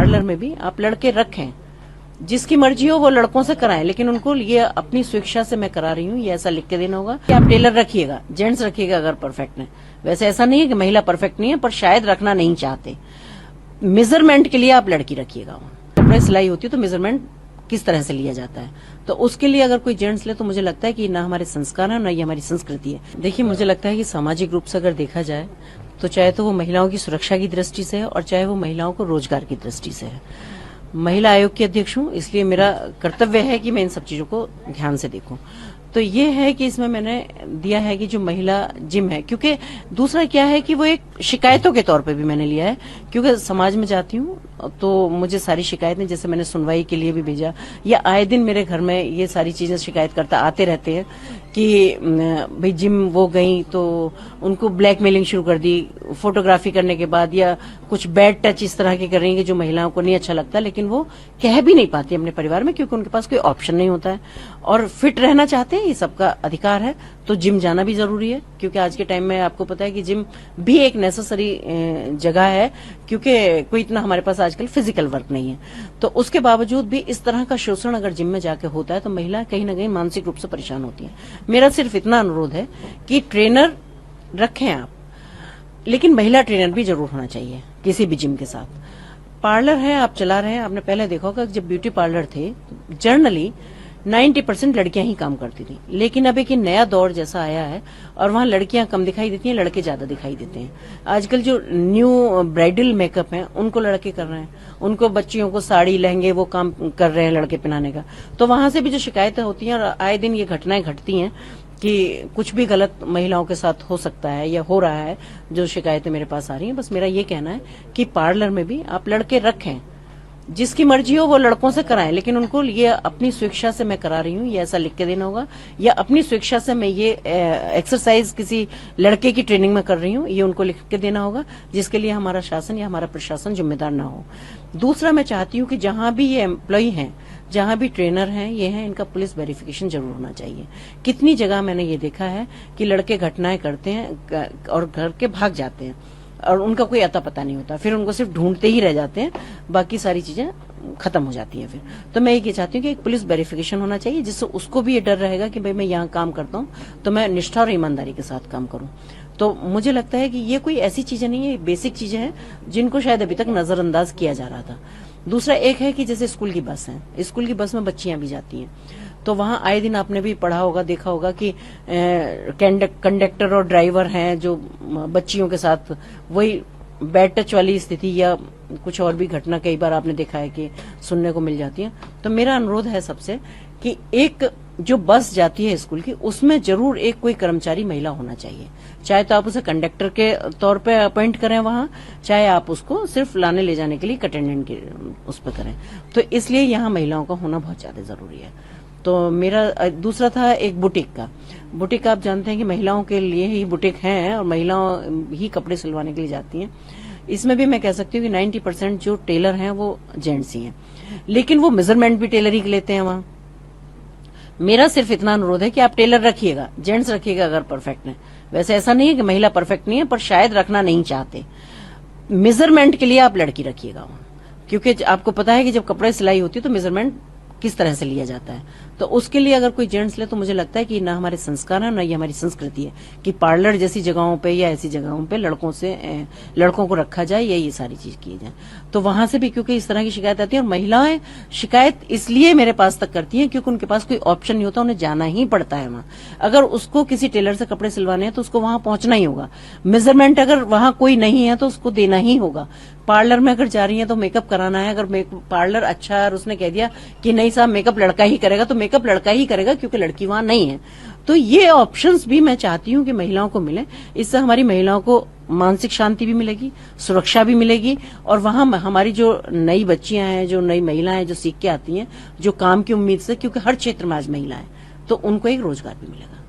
Parlour में भी आप लड़के रखें, जिसकी मर्जी हो वो लड़कों से कराएं, लेकिन उनको ये अपनी स्वेच्छा से मैं करा रही हूँ ये ऐसा लिख के देना होगा कि आप टेलर रखिएगा, जेंट्स रखिएगा अगर परफेक्ट है। वैसे ऐसा नहीं है कि महिला परफेक्ट नहीं है, पर शायद रखना नहीं चाहते। मेजरमेंट के लिए आप लड़की रखिएगा। कपड़े सिलाई होती है तो मेजरमेंट किस तरह से लिया जाता है, तो उसके लिए अगर कोई जेंट्स ले तो मुझे लगता है कि ना हमारे संस्कार है ना ये हमारी संस्कृति है। देखिए, मुझे लगता है कि सामाजिक रूप से अगर देखा जाए तो चाहे तो वो महिलाओं की सुरक्षा की दृष्टि से है और चाहे वो महिलाओं को रोजगार की दृष्टि से है। महिला आयोग की अध्यक्ष हूँ, इसलिए मेरा कर्तव्य है कि मैं इन सब चीजों को ध्यान से देखूं। तो ये है कि इसमें मैंने दिया है कि जो महिला जिम है, क्योंकि दूसरा क्या है कि वो एक शिकायतों के तौर पे भी मैंने लिया है, क्योंकि समाज में जाती हूँ तो मुझे सारी शिकायतें, जैसे मैंने सुनवाई के लिए भी भेजा, या आए दिन मेरे घर में ये सारी चीजें शिकायतकर्ता आते रहते हैं कि भाई जिम वो गई तो उनको ब्लैकमेलिंग शुरू कर दी फोटोग्राफी करने के बाद, या कुछ बैड टच इस तरह के कर रही है जो महिलाओं को नहीं अच्छा लगता, लेकिन वो कह भी नहीं पाती अपने परिवार में क्योंकि उनके पास कोई ऑप्शन नहीं होता है और फिट रहना चाहते हैं, ये सबका अधिकार है। तो जिम जाना भी जरूरी है, क्योंकि आज के टाइम में आपको पता है कि जिम भी एक नेसेसरी जगह है, क्योंकि कोई इतना हमारे पास आजकल फिजिकल वर्क नहीं है। तो उसके बावजूद भी इस तरह का शोषण अगर जिम में जाके होता है तो महिला कहीं ना कहीं मानसिक रूप से परेशान होती है। मेरा सिर्फ इतना अनुरोध है कि ट्रेनर रखें आप, लेकिन महिला ट्रेनर भी जरूर होना चाहिए किसी भी जिम के साथ। पार्लर है, आप चला रहे हैं, आपने पहले देखा होगा जब ब्यूटी पार्लर थे जनरली 90% लड़कियां ही काम करती थी, लेकिन अब एक नया दौर जैसा आया है और वहां लड़कियां कम दिखाई देती हैं, लड़के ज्यादा दिखाई देते हैं। आजकल जो न्यू ब्राइडल मेकअप है उनको लड़के कर रहे हैं, उनको बच्चियों को साड़ी लहंगे वो काम कर रहे हैं लड़के पहनाने का। तो वहां से भी जो शिकायतें होती हैं और आए दिन ये घटनाएं घटती हैं कि कुछ भी गलत महिलाओं के साथ हो सकता है या हो रहा है, जो शिकायतें मेरे पास आ रही हैं। बस मेरा ये कहना है कि पार्लर में भी आप लड़के रखें, जिसकी मर्जी हो वो लड़कों से कराएं, लेकिन उनको ये अपनी स्वेच्छा से मैं करा रही हूँ ये ऐसा लिख के देना होगा, या अपनी स्वेच्छा से मैं ये एक्सरसाइज किसी लड़के की ट्रेनिंग में कर रही हूँ ये उनको लिख के देना होगा, जिसके लिए हमारा शासन या हमारा प्रशासन जिम्मेदार ना हो। दूसरा, मैं चाहती हूँ कि जहां भी ये एम्प्लॉय हैं, जहां भी ट्रेनर हैं, ये हैं, इनका पुलिस वेरिफिकेशन जरूर होना चाहिए। कितनी जगह मैंने ये देखा है कि लड़के घटनाएं करते हैं और घर के भाग जाते हैं और उनका कोई अता पता नहीं होता, फिर उनको सिर्फ ढूंढते ही रह जाते हैं, बाकी सारी चीजें खत्म हो जाती हैं फिर। तो मैं ये चाहती हूँ कि एक पुलिस वेरिफिकेशन होना चाहिए, जिससे उसको भी ये डर रहेगा कि भाई मैं यहाँ काम करता हूँ तो मैं निष्ठा और ईमानदारी के साथ काम करूँ। तो मुझे लगता है कि ये कोई ऐसी चीजें नहीं है, बेसिक चीजें हैं जिनको शायद अभी तक नजरअंदाज किया जा रहा था। दूसरा एक है कि जैसे स्कूल की बस है, स्कूल की बस में बच्चियां भी जाती हैं, तो वहां आए दिन आपने भी पढ़ा होगा, देखा होगा कि कंडक्टर और ड्राइवर हैं जो बच्चियों के साथ वही बैड टच वाली स्थिति या कुछ और भी घटना कई बार आपने देखा है कि सुनने को मिल जाती है। तो मेरा अनुरोध है सबसे कि एक जो बस जाती है स्कूल की, उसमें जरूर एक कोई कर्मचारी महिला होना चाहिए, चाहे तो आप उसे कंडक्टर के तौर पे अपॉइंट करें वहां, चाहे आप उसको सिर्फ लाने ले जाने के लिए अटेंडेंट के उस पर करें। तो इसलिए यहाँ महिलाओं का होना बहुत ज्यादा जरूरी है। तो मेरा दूसरा था एक बुटीक का। बुटीक आप जानते हैं कि महिलाओं के लिए ही बुटीक हैं और महिलाओं ही कपड़े सिलवाने के लिए जाती हैं। इसमें भी मैं कह सकती हूँ कि 90% जो टेलर हैं वो जेंट्स ही हैं, लेकिन वो मेजरमेंट भी टेलर ही लेते हैं वहां। मेरा सिर्फ इतना अनुरोध है कि आप टेलर रखिएगा, जेंट्स रखिएगा अगर परफेक्ट है। वैसे ऐसा नहीं है कि महिला परफेक्ट नहीं है, पर शायद रखना नहीं चाहते। मेजरमेंट के लिए आप लड़की रखिएगा, क्योंकि आपको पता है कि जब कपड़े सिलाई होती है तो मेजरमेंट किस तरह से लिया जाता है। तो उसके लिए अगर कोई जेंट्स ले तो मुझे लगता है कि ना हमारे संस्कार है ना ये हमारी संस्कृति है कि पार्लर जैसी जगहों पे या ऐसी जगहों पे लड़कों को रखा जाए या ये सारी चीज की जाए। तो वहां से भी क्योंकि इस तरह की शिकायत आती है, और महिलाएं शिकायत इसलिए मेरे पास तक करती हैं क्योंकि उनके पास कोई ऑप्शन नहीं होता, उन्हें जाना ही पड़ता है वहां। अगर उसको किसी टेलर से कपड़े सिलवाने हैं तो उसको वहां पहुंचना ही होगा। मेजरमेंट अगर वहां कोई नहीं है तो उसको देना ही होगा। पार्लर में अगर जा रही है तो मेकअप कराना है, अगर पार्लर अच्छा है और उसने कह दिया कि नहीं साहब मेकअप लड़का ही करेगा तो मेकअप लड़का ही करेगा, क्योंकि लड़की वहां नहीं है। तो ये ऑप्शंस भी मैं चाहती हूँ कि महिलाओं को मिले। इससे हमारी महिलाओं को मानसिक शांति भी मिलेगी, सुरक्षा भी मिलेगी, और वहां हमारी जो नई बच्चियां हैं, जो नई महिलाएं हैं जो सीख के आती हैं, जो काम की उम्मीद से, क्योंकि हर क्षेत्र में आज महिला है, तो उनको एक रोजगार भी मिलेगा।